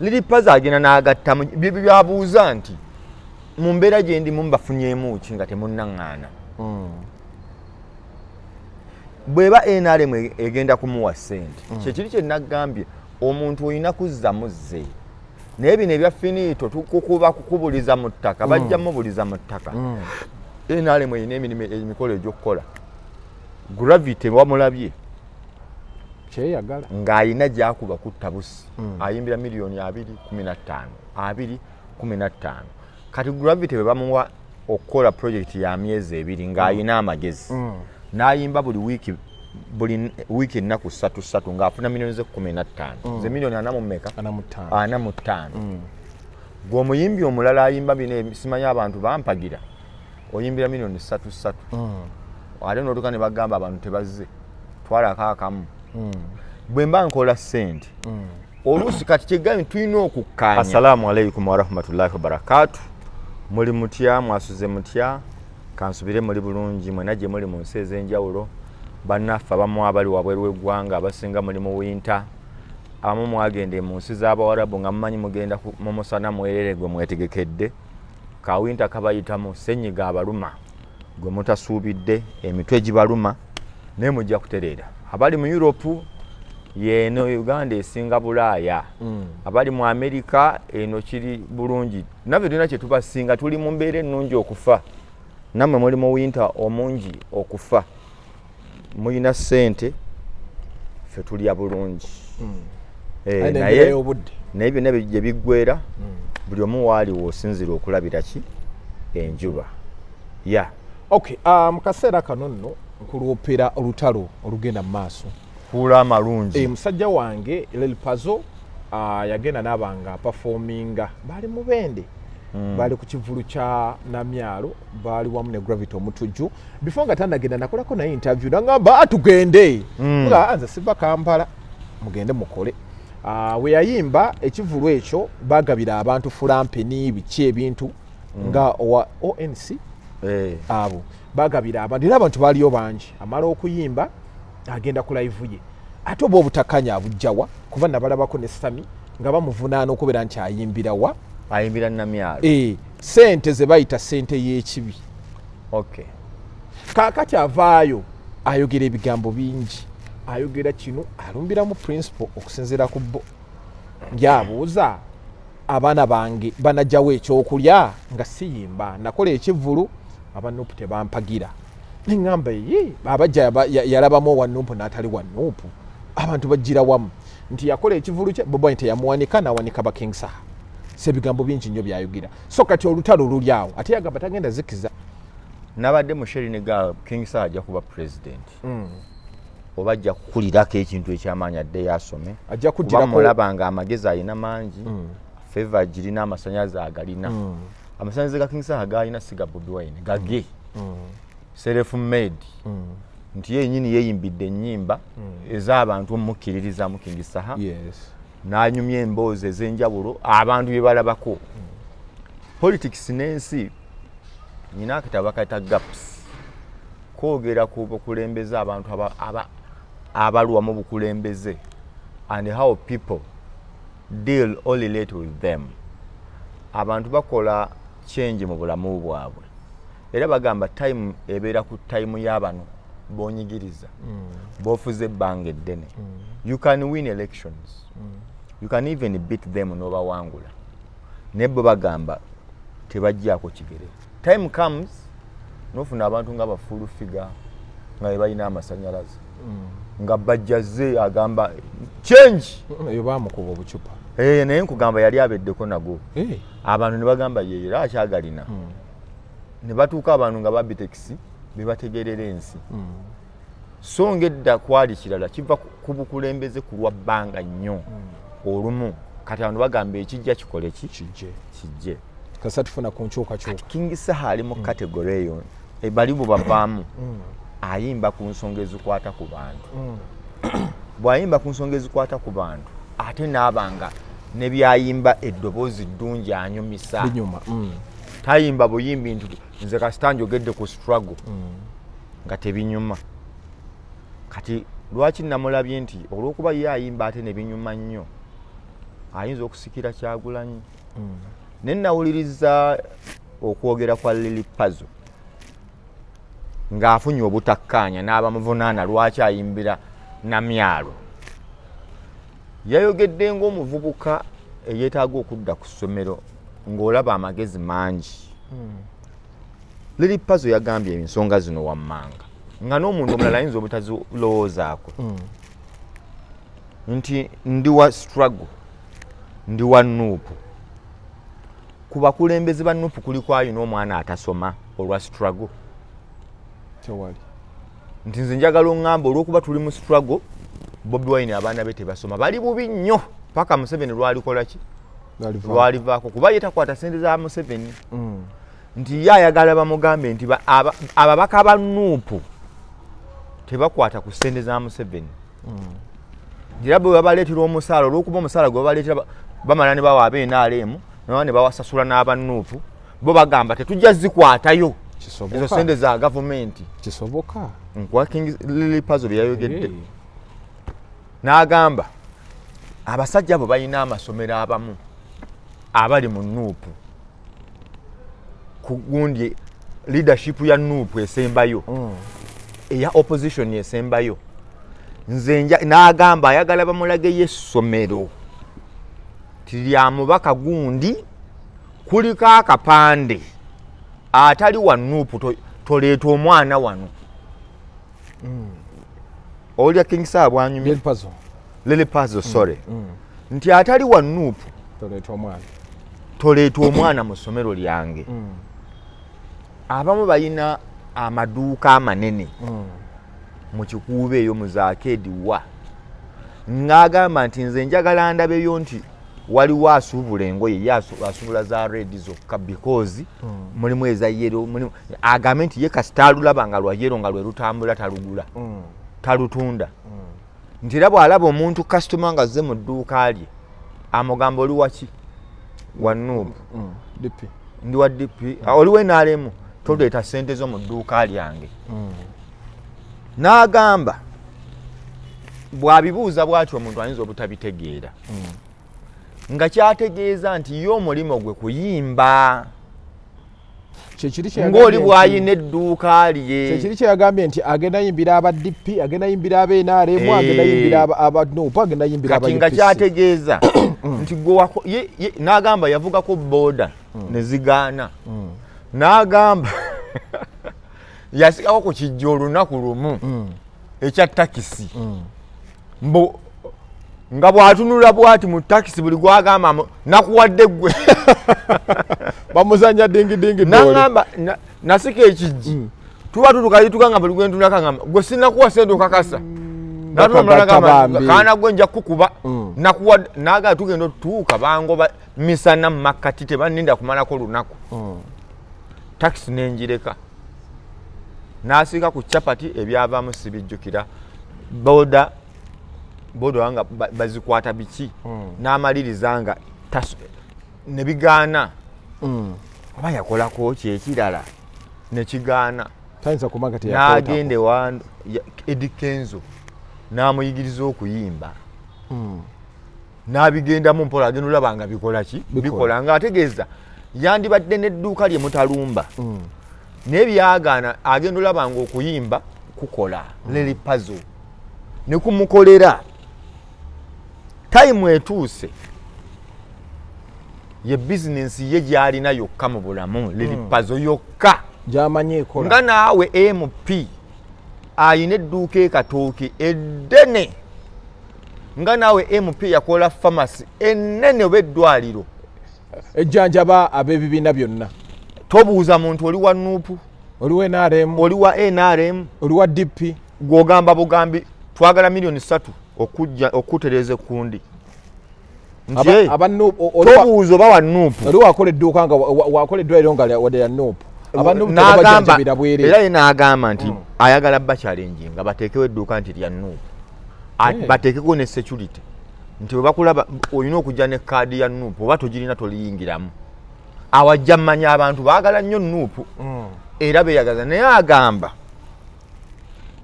Lili Pazo agenda n'agatta byabuuza nti mu mbeera gye ndimu mbafunyemu ki nga temunnaŋŋaana. Bweba NRM egenda kumuwa ssente kyekiri kye nagambye omuntu olina kuzza muzze naye bino ebya finito kukubuliza mu ttaka bajja mubuliza mu ttaka. NRM erina emikolo egy'okukola gravity wamulabye kyeyagala ng'ayina gy'akuba kutta busi ayimbira miliyoni 2.15 kati gravity bwe bamuwa okukola project ya myezi 2 ng'ayina amagezi n'ayimba buli wiiki ennaku 3 ng'afuna miliyoni ze 15 ze miliyoni 45 gw'omuyimbi omulala ayimba bino simanyi abantu bampagira oyimbira miliyoni 3 ate n'otuka ne bagamba abantu tebazze twalako akamu bwe mba nkola ssente oluusi kati kyegambye tulina okukkaanya. Assalamu alaikum warahmatullahi wabarakatuh. Muli mutya mwasuze mutya kansubire muli bulungi mwena gye muli mu nsi ez'enjawulo bannaffe abamu abali wabweru w'eggwanga abasinga muli mu winta abamu mwagende mu nsi z'Abawarabu nga mumanyi mugenda mu musana mwerere gwe mwetegekedde ka winta kabayitamu ssenyiga abaluma gwe mutasuubidde emitwe gibaluma naye mujja kutereera. Abali mu Europe yeno Uganda esinga Bulaaya abali mu Amerika eno kiri bulungi nabyo tulina kye tubasinga tuli mu mbeera ennungi okufa nammwe muli mu winter omungi okufa muyina ssente ffe tulya bulungi naye byonna gye biggweera buli omu waaliwo osinzira okulabira ki enjuba okay mu kaseera kano nno nkulwoopera olutalo olugenda mu maaso kuula amalungi. Musajja wange Lil Pazo yagenda n'abanga performinga bali mu bende bali ku kivulu kya Namyalo bali wamu ne Gravity omutujju before nga tandagenda nakolako naye interview nangamba tugende nga anza siva Kampala mugende mukole we yayimba ekivulu ekyo bagabira abantu fulampeni biki ebintu nga ONC abo bagabira abantu era abantu baliyo bangi amala okuyimba agenda ku live ye ate oba obutakanya abujjawa kuba nabalabako ne Sami nga bamuvunaana okubeera nti ayimbira Namyalo sente ze bayita sente y'ekibi. Okay. Kaakati avaayo ayogera ebigambo bingi ayogera kino alumbira mu principle okusinziira ku bo ngyabuuza abaana bange banajjawo ekyokulya nga siyimba nakola ekivulu abanupu tebampagira neŋŋamba ye abajja yalabamu owannupu n'atali wannupu abantu bajjira wamu nti yakola ekivulu kye bobo teyamuwanika n'awanika bakingsa sebigambo bingi nnyo byayogera so kati olutalo luli awo ate yagamba tagenda zikiza nabadde mu Sheriniga Kingsa ajja kuba president oba ajja kukulirako ekintu ekyamaanyi adde yasome ajja kuddirako mulabanga amagezi alina mangi favor girina amasanyazi agalina amasanyazi ga Kingsa agalina siga Bobi Wine gage self made nti yenyini yeyimbidde ennyimba ez'abantu omukkiririza mu Kingsa n'anyumya emboozi ez'enjawulo abantu bye balabako politics n'ensi nina akatabo kayita gaps koogera ku bukulembeze abantu abalwa mu bukulembeze and how people deal or relate with them. Abantu bakola change mu bulamu bwabwe era bagamba time ebeera ku time y'abano bonyigiriza bofuze ebbanga eddene. You can win elections, you can even beat them n'obawangula naye bo bagamba tebajjaako kigere. Time comes nofuna abantu nga bafulu figa nga balina amasanyalaze nga bajjaze agamba change eyo bamukuba obucupa naye nkugamba yali abeddeko nago abantu ne bagamba ye era akyagalina ne batuuka abantu nga babiteksi bebategerera ensi so ngedda kwali kirala kiva ku bukulembeze ku lwa bbanga nnyo olumu kati abantu bagamba ekijja kikole kijje kasa tufuna ku nkyuka Kingsa ali mu category eyo bali bo bavaamu ayimba ku nsonga ezikwata ku bantu bw'ayimba ku nsonga ezikwata ku bantu ate n'abanga ne byayimba eddoboozi ddungi anyumisa binyuma tayimba buyimbi nti nze kasita njogedde ku struggle nga tebinyuma. Kati lwaki namulabye nti olw'okuba ye ayimba ate ne binyuma nnyo ayinza okusikira Kyagulanyi. Ne nawuliriza okwogera kwa Lily Pazo ng'afunye obutakkaanya n'abamuvunaana lwaki ayimbira Namyalo. Yayogedde ng'omuvubuka eyeetaaga okudda ku ssomero ng'olaba amagezi mangi. Lily Pazo yagambye ensonga zino wammanga nga n'omuntu omulala ayinza obutazilowoozaako nti ndi wa struggle, ndi wa Nuupu. Ku bakulembeze ba Nuupu kuliko ayina omwana atasoma olwa struggle. Tewali. Nti nze njagala oŋŋamba olw'okuba tuli mu struggle, Bobi Wine abaana be tebasoma. Bali bubi nnyo paka Museveni lwalikola ki? Lwalivaako. Kuba ye takwata ssente za Museveni. Nti ye ayagala bamugambe nti ababaka ba Nuupu tebakwata ku ssente za Museveni. Era bwe babaleetera omusaala, olw'okuba omusaala gwe babaleetera bamala ne bawa NRM ne bawasasula n'aba Nuupu, bo bagamba tetujja zikwatayo ezo ssente za gavumenti. Kisoboka. Nkuwa King Lily Pazo bye yayogedde. N'agamba abasajja abo balina amasomero abamu abali mu Nuupu. Ku gundi leadership ya Nuupu esembayo. Eya opposition esembayo. Nze n'agamba ayagala bamulage y'essomero lya mubaka gundi kuliko akapande atali wa Nuupu toleeta omwana wano. Olya King Sir bwanyumye Lily Pazo sorry. Nti atali wa Nuupu toleeta omwana mu ssomero lyange. Abamu balina amaduuka amanene mu Kikuuba eyo mu Zaakedi wa. Ng'agamba nti nze njagala ndabeyo nti waliwo asuubula engoye ye asuubula za red zokka because mulimu eza yero. Agambe nti ye kasita alulaba nga lwa yero nga lwe lutambula talugula, talutunda. Nti era bw'alaba omuntu customer nga azze mu dduuka lye amugamba oli waki? Wa Nuupu. Ndi wa DP. Oliwe NRM toleeta ssente zo mu dduuka lyange. N'agamba bw'abibuuza bw'atyo omuntu ayinza obutabitegeera. Nga kyategeeza nti ye omulimo gwe kuyimba. Ng'oli bw'ayina edduuka lye. Kyekiri kye yagambye nti agenda yimbira aba DP, agenda yimbira aba NRM, agenda yimbira aba Nuupu, agenda yimbira aba UPC. Kati nga kyategeeza nti n'agamba yavugako booda ne zigaana. N'agamba yasigako ku kijja olunaku lumu ekya takisi. Nga bw'atunula bw'ati mu takisi buli gwagamba nakuwadde ggwe. Bamuzanya dingi dingi. N'agamba nasika ekijji. Tuba tutuka nga buli gwe ntunulako ngamba gwe sinnakuwa ssente okakasa. N'atula omulala agamba kaana gwe nja kukuba nakuwadde. N'agamba tugenda otuuka bangoba misana mu makkati tebanninda kumalako lunaku. Takisi n'engireka. N'asiika ku capati ebyavaamu sibijjukira. Boda wanga bazikwata biki n'amaliriza nga ne bigaana. Oba yakolako kyekirala ne kigaana. N'agende wa Edikenzo n'amuyigiriza okuyimba. N'abigendamu mpola agenda olaba nga bikola ki? Bikola ng'ategeeza yandibadde n'edduuka lye mutalumba. Naye byagaana agenda olaba nga okuyimba kukola. Lily Pazo ne kumukolera. Time etuuse ye business ye gy'alina yokka mu bulamu. Lily Pazo yokka gy'amanyi ekola. Nga naawe MP ayina edduuka ekatooke eddene. Nga naawe MP yakola pharmacy ennene oba eddwaliro ejjanjaba ab'ebibiina byonna. Tobuuza muntu oli wa Nuupu, oli wa NRM, oli wa NRM, oli wa DP. Gw'ogamba bugambi twagala $3 okujja okutereeza ekkundi. Tobuuza oba wa Nuupu. Oli wakola edduuka nga wakola eddwaliro nga wadde ya Nuupu. N'agamba era ye n'agamba nti ayagala bakyalenge nga bateekewo edduuka nti lya Nuupu. Bateekeko ne security. Nti bwe bakulaba olina okujja ne kaadi ya Nuupu oba togirina toliyingiramu. Awajja mmanya abantu baagala nnyo Nuupu era beeyagaza. Naye agamba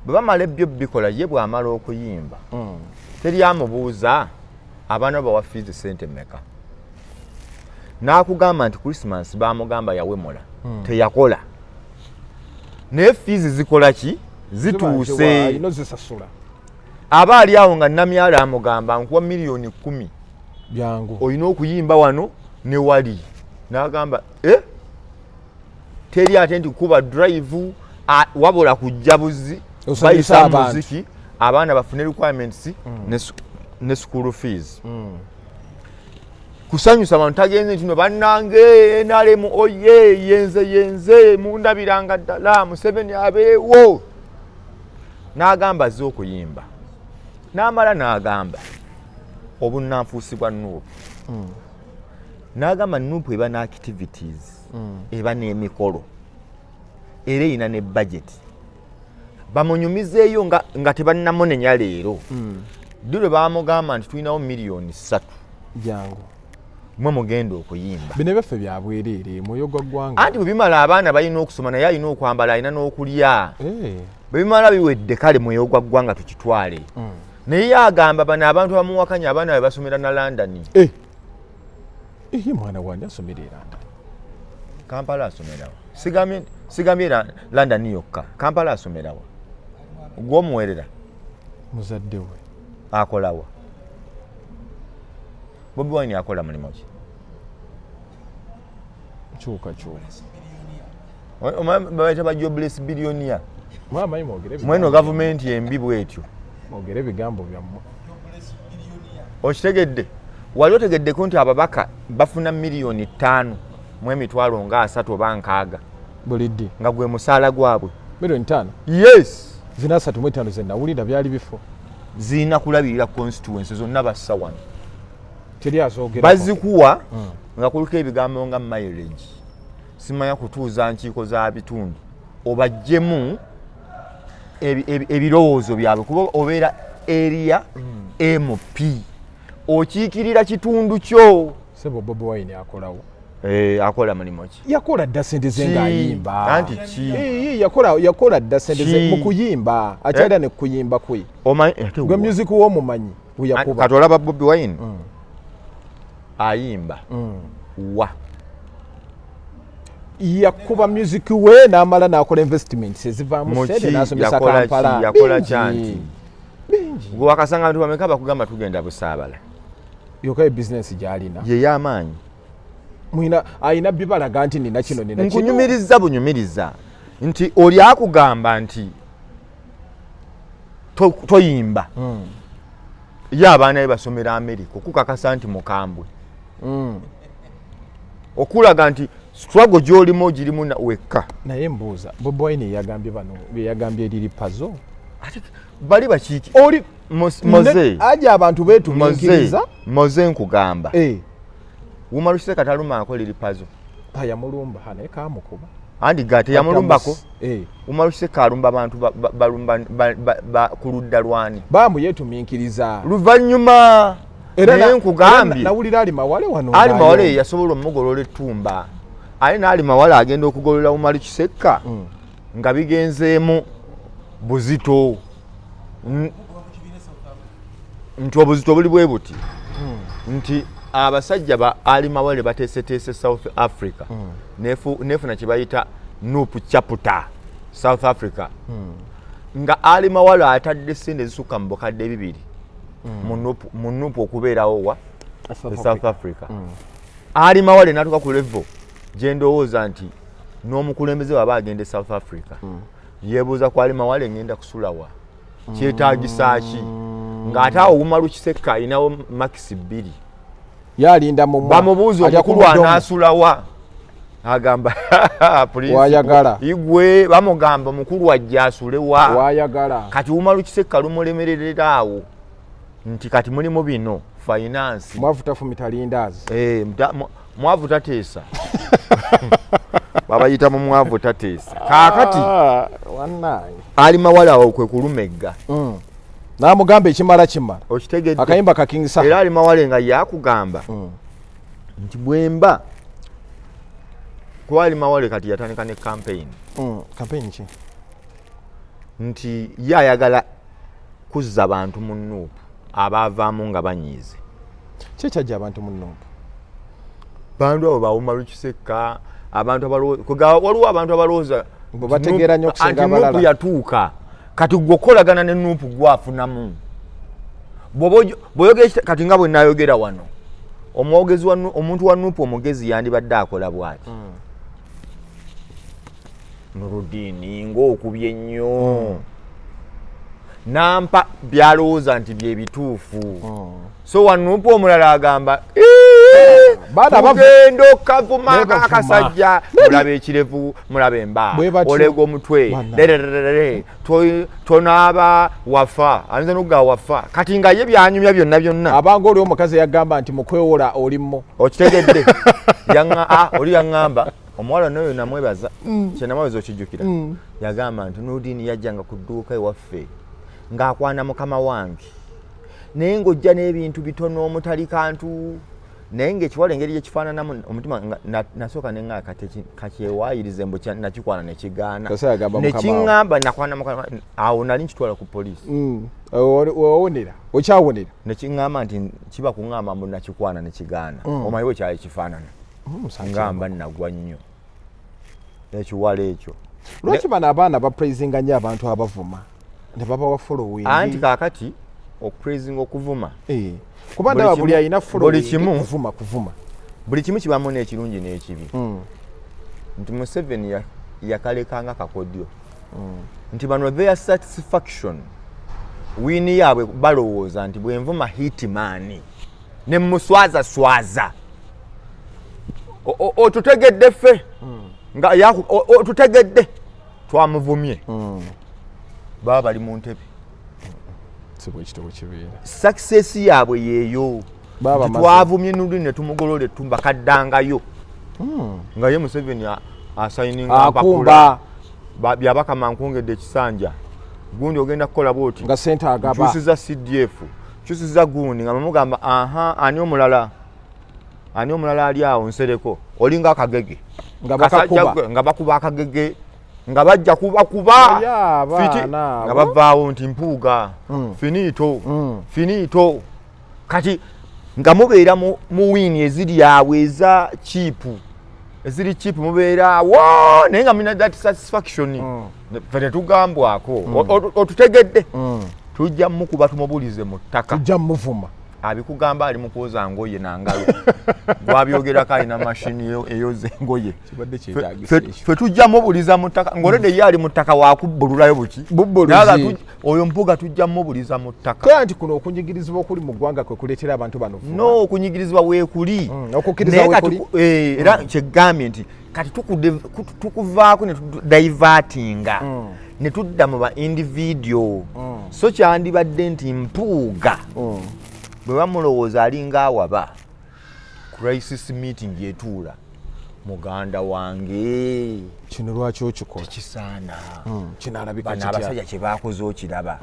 bwe bamala ebyo bikola ye bw'amala okuyimba teri amubuuza abaana bawa fees sente meka n'akugamba nti Christmas bamugamba yawemula teyakola naye fees zikola ki zituuse ino zisasula aba ali awo nga namyala amugamba nkuwa milioni 10 byangu olina okuyimba wano ne wali n'agamba teri ate nti kuba drive wabula kujja buzi bayisa muziki abaana bafune requirements ne school fees kusanyusa abantu tagenze nti bannange nalemu oye yenze mundabiranga ddala Museveni abeewo n'agamba zo okuyimba n'amala n'agamba obunanfuusi bwa Nuupu n'agamba Nuupu eba ne activities eba n'emikolo era erina ne budget bamunyumizeeyo nga tebannamunenya leero dulwe bamugamba nti tulinawo miliyoni 3 jangu mwe mugenda okuyimba bino byaffe bya bwereere mwoyo gwa ggwanga anti bwe bimala abaana balina okusoma naye alina okwambala alina n'okulya bwe bimala biwedde kale mwoyo gwa ggwanga tukitwale naye agamba bano abantu bamuwakanya abaana be basomera na London ye mwana wange asomera e London Kampala asomerawa sigambye London yokka Kampala asomerawa gw'omuwerera muzadde we akolawa Bobi Wine akola mulimu ki kyuka babayita ba jobless billionaire mwamayi mwogere mweno gavumenti embi bwetyo mwogere ebigambo byammwe okitegedde wali otegeddeko nti ababaka bafuna miliyoni 5 mu emitwalo nga 3 oba 6 buliddi nga gwe musaala gwabwe miliyoni 5 yes zina 35 zenawulira byali bifo zina kulabirira constituency zonna bassa wano teri azoogera bazikuwa nga kuliko ebigambo nga mileage simanya kutuuza nkiiko za bitundu obajjemu ebirowoozo byabwe kuba obeera area MP okiikirira kitundu kyo sebo Bobi Wine akolawo akola mulimu ki yakola dda sente ze ng'ayimba anti ki yakola dda sente ze mu kuyimba akyalira ne kuyimba kwe gwe music w'omumanyi weyakuba kati olaba Bobi Wine ayimba wa yakuba music we n'amala n'akola investments ezivaamu sente n'asomesa Kampala yakola kyanti gwe wakasanga abantu bameka bakugamba tugenda busaabala yoka business gy'alina ye y'amaanyi ayina bibalaga nti nina kino nina kino nkunyumiriza bunyumiriza nti oli akugamba nti toyimba ye abaana be basomera America okukakasa nti mukambwe okulaga nti struggle gy'olimu girimu wekka naye mbuuza Bobi Wine yagambye bano byeyagambye eriri Pazo bali bakiiki oli moze aja abantu betumiikiriza moze nkugamba wumaluse kataluma akola eri Pazo yamulumba naye kamukuba andi gate yamulumbako wumaluse kalumba abantu balumba ku ludda lwani bambu yetumiikiriza luvannyuma naye nkugambye nawulira ali mawale wano ali mawale yasobola omugolola ettumba ali naali mawale agenda okugolola Umali Kisekka nga bigenzeemu buzito nti obuzito buli bwe buti nti abasajja ba ali mawale bateeseteese South Africa nefuna kye bayita Nuupu chapter South Africa nga ali mawale atadde sente zisukka mu bukadde 2 mu Nuupu okubeerawo wa South Africa ali mawale natuka ku level gye ndowooza nti n'omukulembeze waba agende South Africa yeebuuza ku ali mawale ngenda kusulawa kyetaagisa ki ng'ate awo Umaru Kisekka alinawo makisi 2 yalinda mu bamubuuza omukulu anaasulawa agamba wayagala igwe bamugamba omukulu wajja asulewa wayagala kati Umaru Kisekka lumulemererera awo nti kati mulimu bino finance mwavuta fumita lindazi mwavu tateesa babayita mu mwavu tateesa kaakati wannaye ali mawala awo kwe kulumegga n'amugamba ekimala kimala okitegedde akayimba kakingisa era ali mawale nga yakugamba nti bwemba kuba ali mawale kati yatandika ne campaign ki nti ye ayagala kuzza bantu mu Nuupu abaavaamu nga banyiize Kyekyaggya abantu mu Nuupu. Bantu abo bawuma Lukiseka, abantu waliwo abantu abalowooza bo bategeera nnyo okusinga abalala. Nuupu yatuuka kati gwokolagana ne Nuupu gwafunamu bw'oyogera kati nga bwe nayogera wano omuntu wa Nuupu omugezi yandibadde akola bw'ati Nuruddin ng'okubye nnyo nampa byalowooza nti bye bituufu so wa Nuupu omulala agamba tugenda okavuma akasajja mulaba ekirevu mulaba emba olega omutwe tonaaba wafa ayinza n'okugaa wafa kati nga ye byanyumya byonna abanga oli omukazi yagamba nti mukwewola olimmo okitegedde oli yaŋŋamba omuwala noyo namwebaza kyenamwebaza okijjukira yagamba nti Nuruddin yajjanga ku dduuka ewaffe ng'akwana mukama wange naye ng'ojja n'ebintu bitono omutali kantu naye ng'ekiwala engeri gyekifaananamu omutima nasooka neŋŋaa kakyewayirize mbu nakikwana nekigaana nekiŋŋamba nakwana mukama awo nali nkitwala ku poliisi owonera okyawonera nekiŋŋamba nti kiba kuŋŋamba mbu nakikwana nekigaana omanyi bwe kyali kifaanana ngamba nagwa nnyo ekiwala ekyo lwaki bano abaana bapraisinga nnyo abantu abavuma ne babawa following anti kaakati okupraisinga okuvuma kuba ndaba buli alina following kuvuma buli kimu kibamu n'ekirungi n'ekibi nti Museveni yakalekanga kakodyo nti bano their satisfaction wini yaabwe balowooza nti bwenvuma hitman ne muswaza otutegedde ffe nga otutegedde twamuvumye baba bali mu ntebe success yaabwe yeeyo twavumye Nuruddin ne tumugolole tumbakaddangayo nga ye Museveni asayininga mpapula byabaka mankungedde ekisanja gundi ogenda kukola bwoti nga Sente agaba kyusiza CDF kyusiza gundi nga bamugamba ani omulala ali awo nsereko olinga akagege nga bakuba akagege nga bajja kubakuba fiti nga bavaawo nti mpuuga finito kati nga mubeera mu wini eziri awo eziri chipu mubeera wo naye nga mina that satisfaction fete tugambwako otutegedde tujja mukuba tumubulize mu ttaka tujja muvuma abikugamba ali mukoza ngoye nangalo gwabyogerako alina mashini eyoze ngoye fe tujja mubuliza mu ttaka ngolede yali mu ttaka wakubbululayo buki oyo mpuga tujja mubuliza mu ttaka kaya nti kuno okunyigirizibwa okuli mu ggwanga kwe kuleetera abantu bano no okunyigirizibwa weekuli okukkiriza weekuli era kyegambye nti kati tukuvaako ne tudivertinga ne tudda mu ba individual so kyandibadde nti mpuuga bwe bamulowooza alinga awaba crisis meeting yetuula muganda wange kino lwaki okikola tekisaana kinaalabika kitya abasajja kye baakoze okiraba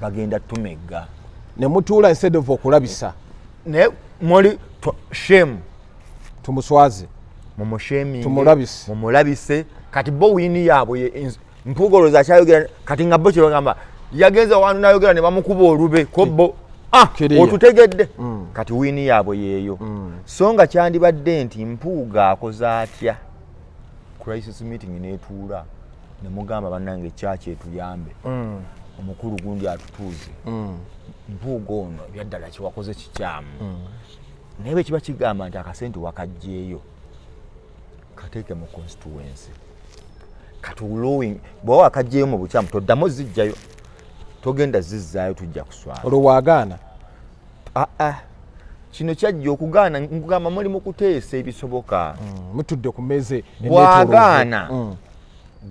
bagenda tumegga ne mutuula instead of okulabisa ne muli shame tumuswaze mumulabise kati bo wini yaabwe mpugoloza akyayogera kati nga bo kyebagamba yagenza wantu nayogera ne bamukuba olube kobbo otutegedde kati wini yaabwe yeeyo so nga kyandibadde nti mpuuga akoze atya crisis meeting netuula ne mugamba bannange ekyaki etuyambe omukulu gundi atutuuze mpuuga ono ebyaddala kyewakoze kikyamu naye bwe kiba kigamba nti akasente wakajjeeyo kateeke mu constituency katulowing bw'oba wakajjeeyo mu bukyamu toddamu zijjayo togenda zizzaayo tujja kuswala olwo waagaana kino kyajja okugaana nkugamba muli mu kuteesa ebisoboka mutudde ku mmeeza bwagaana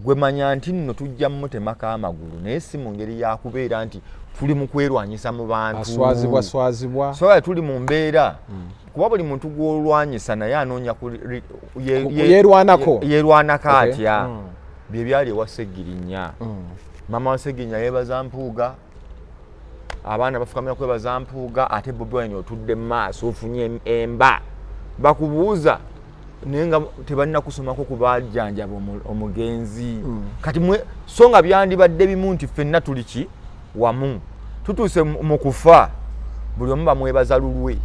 gwe manya nti nno tujja mmutemako amagulu naye si mu ngeri yakubeera nti tuli mu kwerwanyisa mu bantu swazibwa so tuli mu mbeera kuba buli muntu gw'olwanyisa naye anoonya yeerwanako atya bye byali ewa Ssegirinnya mama wa Ssegirinnya yeebaza mpuuga abaana bafukamira kwebaza mpuuga ate Bobi Wine otudde mu maaso ofunye emba bakubuuza naye nga tebalina kusomako ku bajjanjaba omugenzi kati so nga byandibadde bimu nti ffenna tuli ki wamu tutuuse mu kufa buli omu bamwebaza lulwe.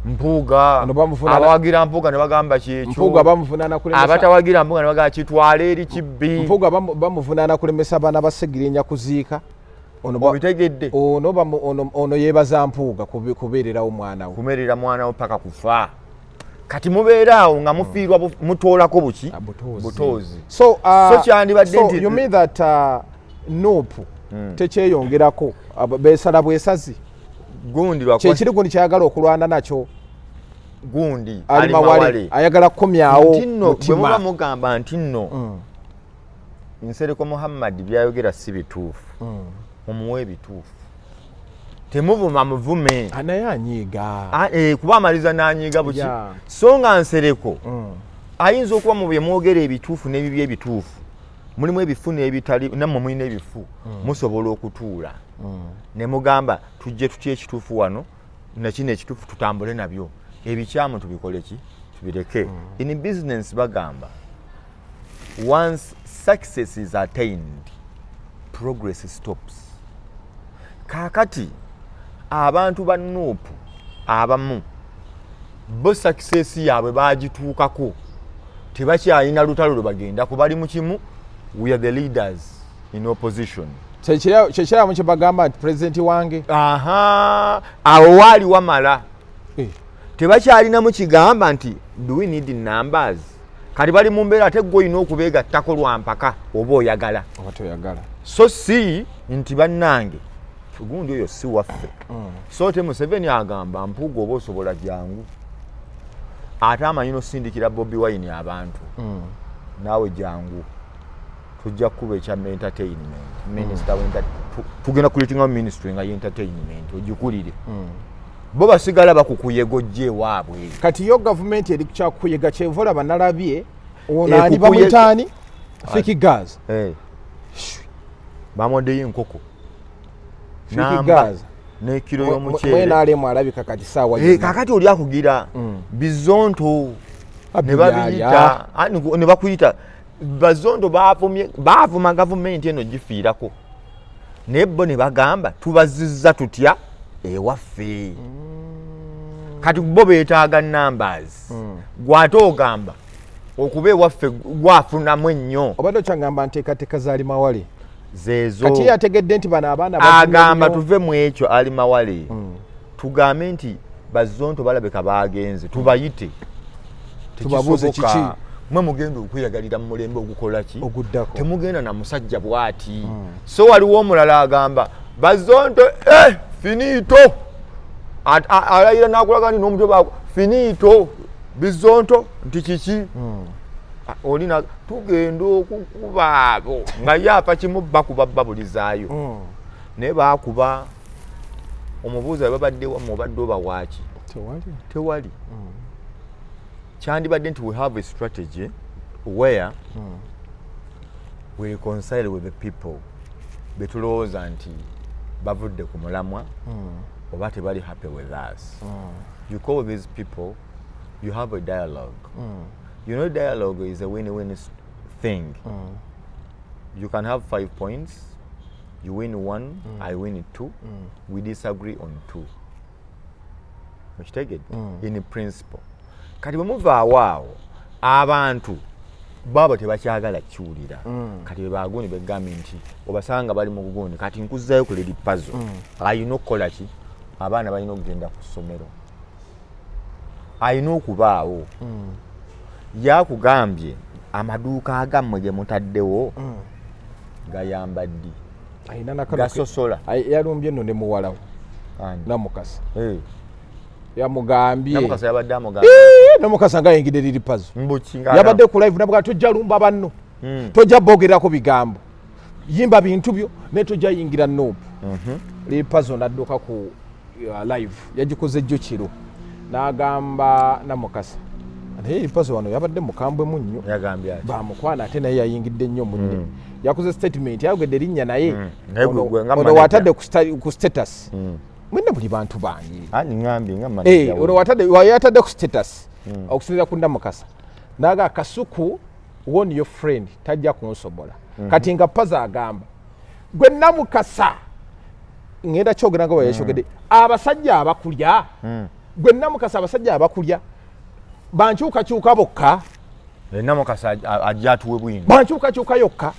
Mpuuga abawagira Mpuuga ne bagamba kyekyo. Mpuuga bamuvunaana kulemesa. Abatawagira Mpuuga ne bagamba kitwala eri kibbi. Mpuuga bamuvunaana kulemesa abaana basegirinnya kuziika. Obitegedde. Ono yeebaza Mpuuga kubeererawo mwana we. Kumerera mwana we paka kufa. Kati mubeeraawo nga mufiirwa mutoolako buki? Butoozi. So kyandibadde nti you mean that Nuupu tekyeyongerako beesala bwesazi. Gundi kyekiri gundi kyayagala okulwana nakyo. Gundi ali mawale ayagala kukomyawo ntinno bwe muba mugamba nti nno Nsereko Muhammad byayogera si bituufu mumuwe ebituufu temuvuma muvume naye anyiiga kuba amaliza n'anyiiga buki so nga Nsereko ayinza okuba mu bye mwogera ebituufu n'ebibi ebituufu mulimu ebifu n'ebitali nammwe mulina ebifu musobola okutuula ne mugamba tujje tutye ekituufu wano nakino ekituufu tutambule nabyo ebikyamu tubikole ki tubireke. In business bagamba once success is attained progress stops. Kakati abantu ba Nuupu abamu bo success yaabwe bagituukako tebakyalina lutalo lwe bagenda kubali mu kimu. We are the leaders in opposition. Kyekiramu kye bagamba nti pulezidenti wange awo waali wamala tebakyalina mu kigamba nti do we need numbers. Kati bali mu mbeera ate gwe olina okubeegattako lwa mpaka oba oyagala oba toyagala. So si nti bannange gundi oyo si waffe. So te Museveni agamba Mpuuga oba osobola jangu ate amanyi nosindikira Bobi Wine abantu naawe jangu tujja kuba ekya entertainment minister tugenda kulitinga ministry nga entertainment ogikulire bo basigala bakukuyegojje waabwe. Kati yo government eri kyakuyega kyevola banalabye onani bamutani fiki gas bamondeyo enkoko fiki gas ne kilo y'omuceere mwena alemu alabika kati sawa kakati oli akugira bizonto ne babiyita ne bakuyita bazonto baavuma gavumenti eno gifiirako naye bo ne bagamba tubazizza tutya ewaffe. Kati bo beetaaga numbers gwate ogamba okuba ewaffe gwafunamu ennyo. Obadde okyagamba nteekateeka zaali mawale zeezo kati yategedde nti bano abaana agamba tuve mu ekyo ali mawale tugambe nti bazonto balabika bagenze tubayite tubabuuze kiki mwe mugenda okweyagalira mu mulembe ogukola ki oguddako temugenda na musajja bwati. So waliwo omulala agamba bazonto finito alayira nakulaga nti n'omutwe baako finito bizonto nti kiki olina tugenda okukuba abo nga yapa kimu bakuba babulizaayo naye bakuba omubuuza babadde mubadde oba waaki tewali. Kyandibadde nti we have a strategy where we reconcile with the people betulowooza nti bavudde ku mulamwa oba tebali happy with us. You call these people, you have a dialogue. You know, dialogue is a win-win thing. You can have 5 points, you win 1, I win 2, we disagree on 2. Ntege in principle. Kati bwe muvaawo awo abantu baba tebakyagala kiwulira kati bebaguuni begambye nti obasanga bali mu guguuni kati nkuzzayo ku ledi Pazo ayina okukola ki abaana balina okugenda ku ssomero ayina okubaawo yakugambye amaduuka agammwe ge mutaddewo gayamba ddi gasosola yalumbye nno ne muwalawo namukasa yamugambye namukasa yabadde amugambye namukasa ngayingidde liri Pazo yabadde ku live nabwa tojja lumba banno tojja bogerako bigambo yimba bintu byo ne tojja yingira Nuupu liri Pazo nadduka ku live yagikoze jjo kiro n'agamba namukasa naye liri Pazo wano yabadde mukambwe mu nnyo yagambye bamukwana ate naye yayingidde nnyo munne yakoze statement yayogedde erinnya naye ono watadde ku status mwene buli bantu bangi ngambye nga manager ono watadde ku status okusinziira ku namukasa naga Kasuku won your friend tajja kunsobola kati nga Pazo agamba gwe namukasa ngenda kyogera nga yashogedde abasajja abakulya gwe Namukasa abasajja abakulya bankyuka bokka Namukasa ajja atuwe bwino bankyuka yokka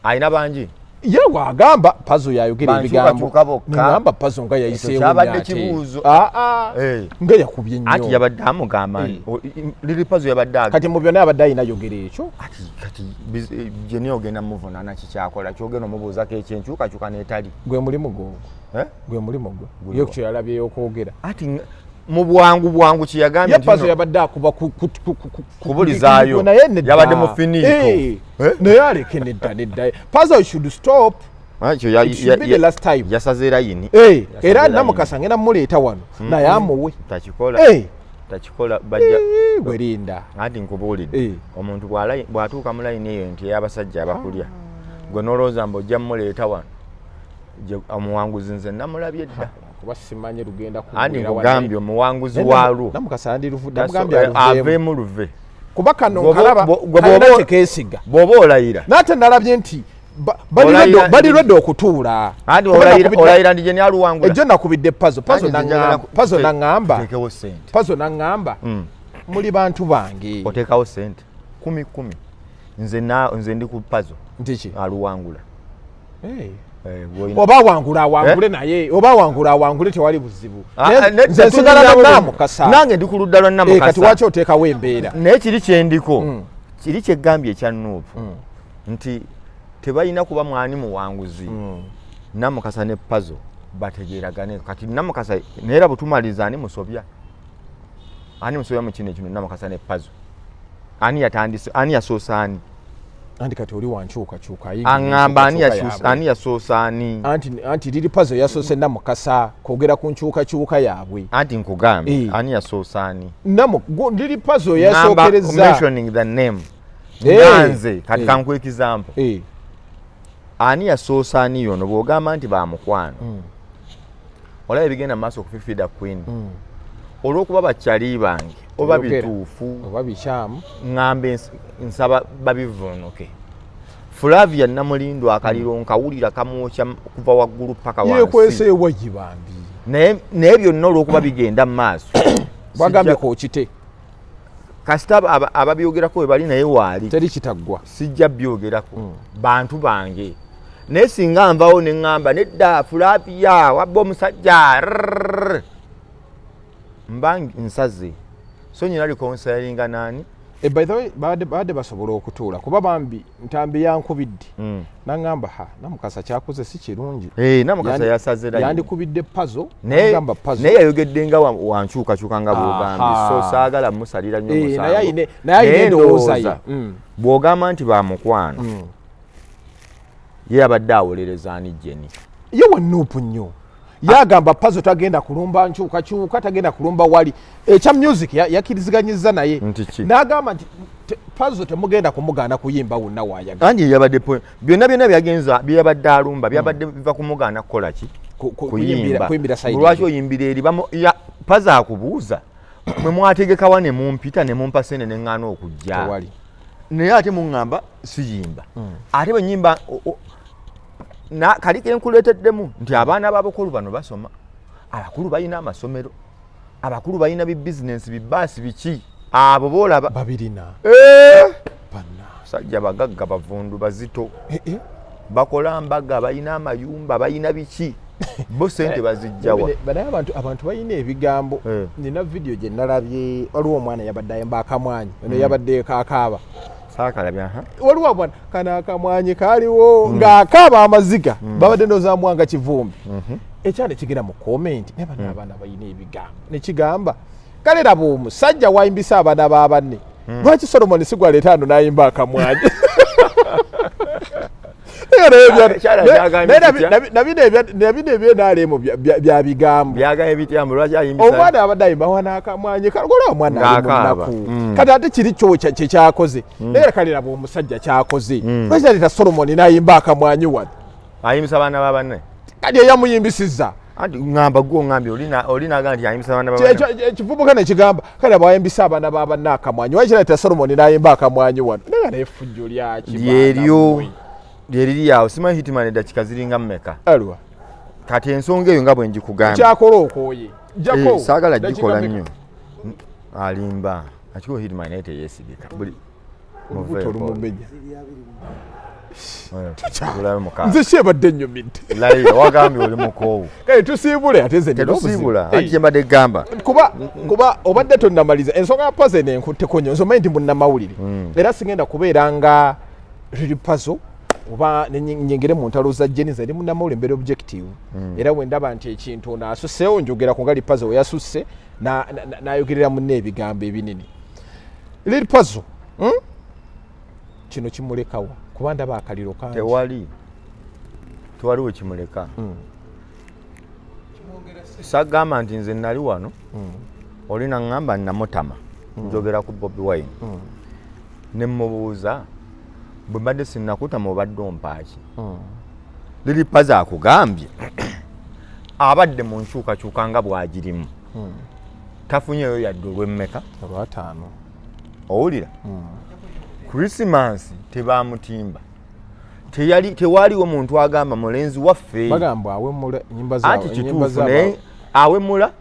ayina bangi ye wagamba Pazo yayogera ebigambo ngamba Pazo nga yayiseewo kyabadde kibuuzo nga yakubye nnyo ati yabadde amugamba lili Pazo yabadde kati mu byonna yabadde ayina yogera ekyo kati jeni ogenda muvunaana kikyakola kyogenda omubuuzako ekyenkyukakyuka n'etali gwe mulimu gwo gwe mulimu gwo yo kyo yalabyeyo okwogera ati mu bwangu kiyagambye nti Pazo yabadde akuba kubulizaayo yabadde mu finiiko naye aleke nedda Pazo should stop yasaze layini era Namukasa ngenda muleeta wano naye amuwe takikola bajja gwerinda anti nkubuulidde omuntu bw'atuuka mu layini eyo nti ey'abasajja abakulya gwe n'olowooza mbu ojja mmuleeta wano omuwanguzi nze namulabye dda kuba simanyi lugenda andi nkugambye omuwanguzi waalwo aveemu luve kuba kano nkalaba kalina tekeesiga bw'oba olayira naate nalabye nti bali redde okutuula olayira ndi gye ni aluwangula ejjo nakubidde Pazo naŋŋamba muli bantu bange oteekawo sente 10 nze ndi ku Pazo ntiki aluwangula oba awangule naye oba awangule tewali buzibu nze nsigala na Namukasa nange ndi ku ludda lwa Namukasa kati waki oteekawo embeera naye kiri kyendiko kiri kyeggambye ekya Nuupu nti tebalina kuba mwani muwanguzi Namukasa ne Pazo bategeeragane kati Namukasa neera butumaliza ani musobya mu kino Namukasa ne Pazo ani yasoosa ani anti kati oli wankyukakyuka aŋŋamba ani yasoosa ani anti liri Pazo yasoose Namukasa kwogera ku nkyukakyuka yaabwe anti nkugambye ani yasoosa ani liri Pazo yasookereza nze kati kankuwa ekizampo ani yasoosa ani yono bw'ogamba nti bamukwano olaba ebigenda mu maaso okufifida Queen olw'okuba bakyali bange oba bituufu oba bikyamu ŋŋambe nsaba babivuunuke Flavia Namulindo akaliro nkawulira kamwokya kuva waggulu paka wansi yekweseewa Bambi naye byonna olw'okuba bigenda mu maaso bagambye kookite kasita ababyogerako we bali naye waali teri kitaggwa sijja byogerako bantu bange naye singa nvawo ne ŋŋamba nedda Flavia wabba omusajja mba nsaze so nyina likonsalinga nani by the way baade basobola okutuula kuba Bambi ntambi yankubidde naŋŋamba Namukasa kyakoze si kirungi Namukasa yasaze yandikubidde Pazo naŋŋamba Pazo naye yayogedde nga wankyukakyuka nga bw'ogambye so saagala musalira nnyo musango naye ayina endowooza ye bw'ogamba nti bamukwano ye abadde awolereza ani jeni ye wa Nuupu nnyo yagamba Pazo tagenda kulumba nkyukakyuka tagenda kulumba wali ekya music yakkiriziganyizza naye n'agamba nti Pazo temugenda kumugaana kuyimba wonna waayagala anti yabadde byonna byagenza byabadde alumba byabadde biva kumugaana kukola ki kuyimbira lwaki oyimbira eri Pazo akubuuza mwe mwategekawa ne mumpita ne mumpa sene ne ŋŋaana okujja naye ate muŋŋamba siyimba ate bwe nnyimba kali kenkuleeteddemu nti abaana b'abakulu bano basoma abakulu balina amasomero abakulu balina bibizinensi bibaasi biki abo boolaba babirina sajja bagagga bavundu bazito bakola mbaga balina amayumba balina biki bo sente bazijjawa banaye abantu balina ebigambo nina vidiyo gye nalabye waliwo omwana yabadde ayimba akamwanyi ono yabadde kaakaaba waliwo bwana kana akamwanyi kaaliwo ng'akaaba amaziga babadde ndozamwanga kivumbi ekyana kigenda mu komenti naye bano abaana balina ebigambo nekigamba kale laba omusajja wayimbisa abaana b'abanne lwaki Solomon sigwaleeta ano n'ayimba akamwanyi nabino ebyenaalemu bya bigambo omwana abadde ayimba wana akamwanyi kalogola omwana ali munaku kati ate kiri kyo kyekyakoze naye kale laba omusajja kyakoze lwaki aleeta Solomon n'ayimba akamwanyi wano ayimbisa abaana b'abanne kati eyamuyimbisizza anti ŋŋamba gwe oŋŋambye oli n'agamba nti ayimbisa abaana b'abanne ekivubuka ne kigamba kale laba wayimbisa abaana b'abanne akamwanyi lwaki aleeta Solomon n'ayimba akamwanyi wano naye n'effujjo lyaki lyeryo lyeriri awo simanyi hitman eddakiika ziringa mmeka alwa kati ensonga eyo nga bwe njikugambye kyakola okooye jako saagala gikola nnyo alimba akiko hitman naye teyeesigika buli olubuto olumumenya nze kyebadde nnyumidde layira wagambye oli mukoowu kale tusiibule ate nze tetusiibula ati kyembadde gamba kuba obadde tonnamaliza ensonga ya pazo eno enkutteko nnyo nsomanyi nti munnamawulire era sigenda kubeera nga liri pazo oba nyengere mu ntalo za jeniza eri munnamawulire mbeera objective era wendaba nti ekintu ono asusseewo njogera ku nga li pazo weyasusse n'ayogerera munne ebigambo ebinini liri pazo kino kimulekawa kuba ndaba akaliro kangi tewali wekimuleka sagamba nti nze nali wano oli naŋŋamba namutama njogera ku Bobi Wine ne mmubuuza bwe mbadde sinnakutama obadde ompaaki liri pazo akugambye abadde mu nkyukakyuka nga bw'agirimu tafunyeyo yadde olw'emmeka olwataano owulira Christmas tebamutimba tewaliwo muntu agamba mulenzi waffe bagamba awemula nyimba zaabwe anti kituufu naye awemula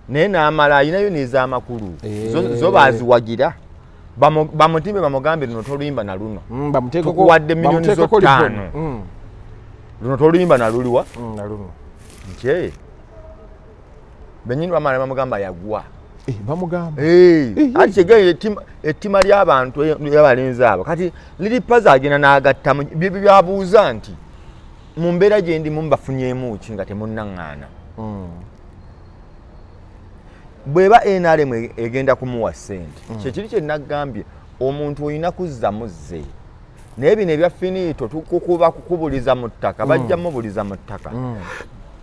naye n'amala ayinayo n'ez'amakulu zo baaziwagira bamutimbe bamugambe luno toluyimba na luno tukuwadde miliyoni zo 5 luno toluyimba na luliwa na luno nje benyini bamala bamugamba yagwa bamugamba ati kyegere ettima ly'abantu y'abalenzi abo kati liri pazo agenda n'agattamu byabuuza nti mu mbeera gye ndimu mbafunyeemu ki nga temunnaŋŋaana bw'eba NRM egenda kumuwa ssente kyekiri kye nagambye omuntu olina kuzza muzze naye bino ebya finito tukukuba kukubuliza mu ttaka bajja mubuliza mu ttaka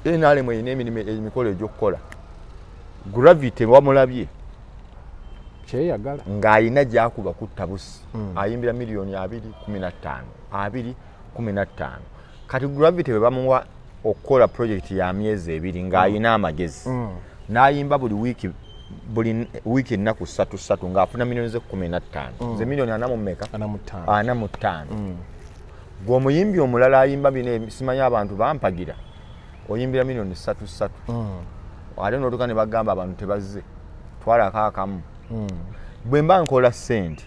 NRM erina emikolo egy'okukola gravity wamulabye kyeyagala ng'ayina gy'akuba kutta busi ayimbira miliyoni 215 kati gravity bwe bamuwa okukola project ya myezi 2 ng'ayina amagezi n'ayimba buli wiiki ennaku 3 ng'afuna miliyoni ze 15 ze miliyoni 45 gw'omuyimbi omulala ayimba bino simanyi abantu bampagira oyimbira miliyoni 3 ate n'otuuka ne bagamba abantu tebazze twalako akamu bwe mba nkola ssente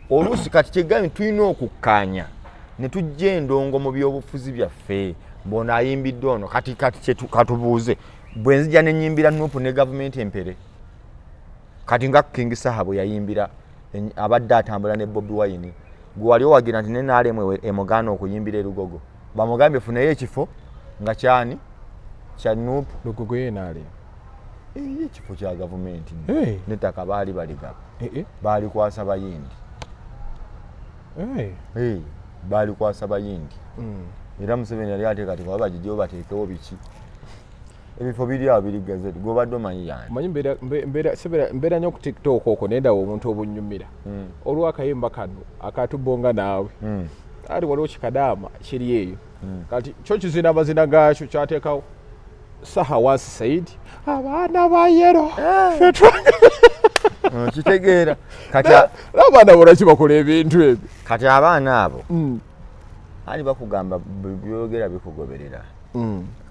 oluusi kati kyegambye tulina okukkaanya ne tujja endongo mu byobufuzi byaffe mbona ayimbidde ono kati katubuuze bwe nzija ne nnyimbira Nuupu ne gavumenti empere kati nga King Saha bwe yayimbira abadde atambula ne Bobi Wine gwe wali owagira nti ne NRM emugaana okuyimbira erugogo bamugambye funayo ekifo nga kyani kya Nuupu lugogo ye NRM ekifo kya gavumenti n'ettaka baali baligaba baali kwasa bayindi baali kwasa bayindi era Museveni yali ateekateeka oba bagijjayo bateekewo biki ebifo biri awo biri gazeti gw'obadde omanyi yange manyi mbeera nnyo ku TikTok okwo nendawo omuntu obunyumira olw'akayimba kano akatubonga naawe ali waliwo kikadaama kiri eyo kati kyo kizina amazina gaakyo kyateekawo Saha was said abaana ba yero kitegeera kati abaana bolaki bakola ebintu ebyo kati abaana abo ali bakugamba byogera bikugoberera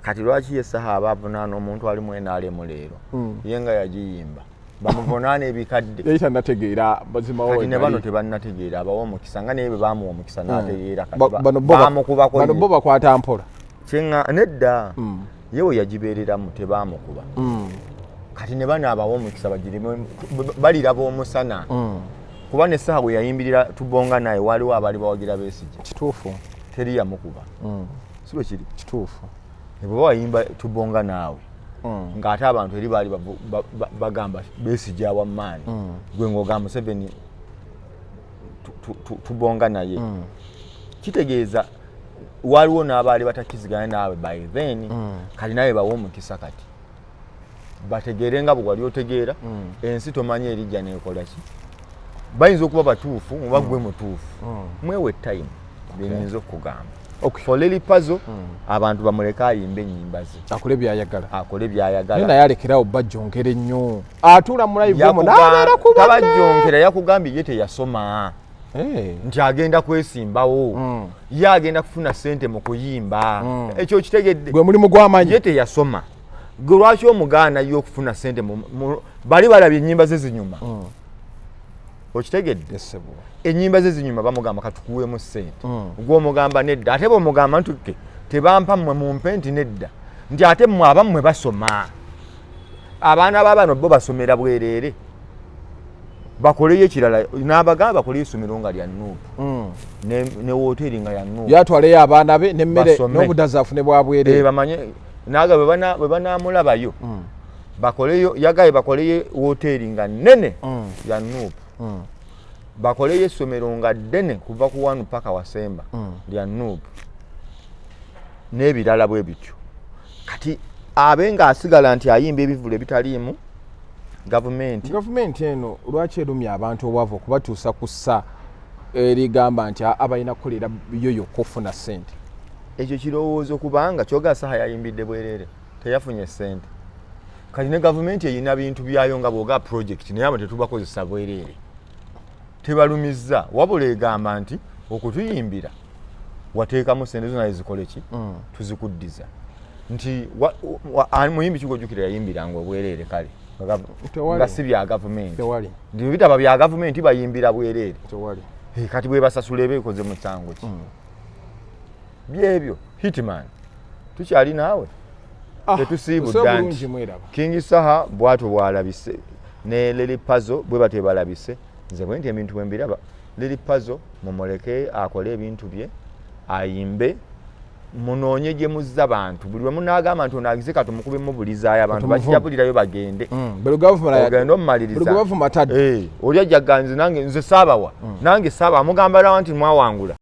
kati lwaki ye Saha abavunaana omuntu ali mu NRM leero ye nga yagiyimba bamuvunaana ebikadde yali tannategeera mazima kati ne bano tebannategeera abawa omukisa nga naye bwe bamuwa omukisa n'ategeera bano bo bakwata mpola nedda yewe yagibeereramu tebaamukuba kati ne bano abawa omukisa bagirimu baliraba omusana kuba ne Saha bwe yayimbirira tubonga naye waliwo abaali bawagira Besigye kituufu teri yamukuba si bwe kiri kituufu bwe wayimba tubonga naawe ng'ate abantu eri baali bagamba Besigye awammaani gwe ng'ogamba Museveni tubonga naye kitegeeza waliwo n'abaali batakizigana naawe by then kati naye bawa omukisa kati bategeere nga bwe wali otegeera ensi tomanyi erijja neekola ki bayinza okuba batuufu oba gwe mutuufu mwewe time byenyinza okugamba for liri pazo abantu bamuleka ayimba ennyimba ze akole byayagala naye alekerawo bajjonkere nnyo atuula mu live mu n'abeera ku tabajjonkera yakugambye ye teyasoma nti agenda kwesimbawo ye agenda kufuna sente mu kuyimba ekyo kitegedde gwe mulimu gw'amanyi ye teyasoma gwe lwaki omugaana yo okufuna sente bali balabye ennyimba ze zinyuma okitegedde ennyimba ze zinyuma bamugamba katukuweemu sente gw'omugamba nedda ate bw'omugamba ntuke tebampa mmwe mumpe nti nedda nti ate mmwe abammwe basoma abaana baabano bo basomera bwereere bakoleyo ekirala n'abagamba bakoleyo essomero nga lya Nuupu ne wooteri nga ya Nuupu yatwaleyo abaana be n'emmere n'obudazi afune bwa bwereere bamanye naga bwe banaamulabayo bakoleyo yagaye bakoleyo wooteri nga nnene ya Nuupu bakoleyo essomero nga ddene kuva ku wanu paka wasemba lya Nuupu n'ebirala bwe bityo kati abe ng'asigala nti ayimba ebivule bitaliimu gavumenti eno lwaki erumya abantu obwavu okubatuusa ku ssa erigamba nti abalina kukolera yo yokka okufuna ssente ekyo kirowoozo kubanga kyoga saha yayimbidde bwereere teyafunye ssente kati ne gavumenti eyina bintu byayo nga bwoga project naye abo tetubakozesa bwereere tebalumizza wabula egamba nti okutuyimbira wateekamu ssente zonna ezikole ki tuzikuddiza nti muyimbi kigojjukira yayimbiranga obwereere kale nga si bya gavumenti nti bitaba bya gavumenti bayimbira bwereere kati bwe basasula ebeekoze musango ki byebyo hitman tukyali naawe tetusiibudda nti King Saha bwato bwalabise ne Lily Pazo bwe batwe balabise nze bwe nti ebintu bwe mbiraba Lily Pazo mumuleke akole ebintu bye ayimbe munoonye gye muzza bantu buli lwe munaagamba nti onaagize kati mukubemu bulizaayo abantu bakijabulirayo bagende ogenda omumaliriza oli ajjaga nze nange nze saabawa nange saaba amugamba lawa nti mwawangula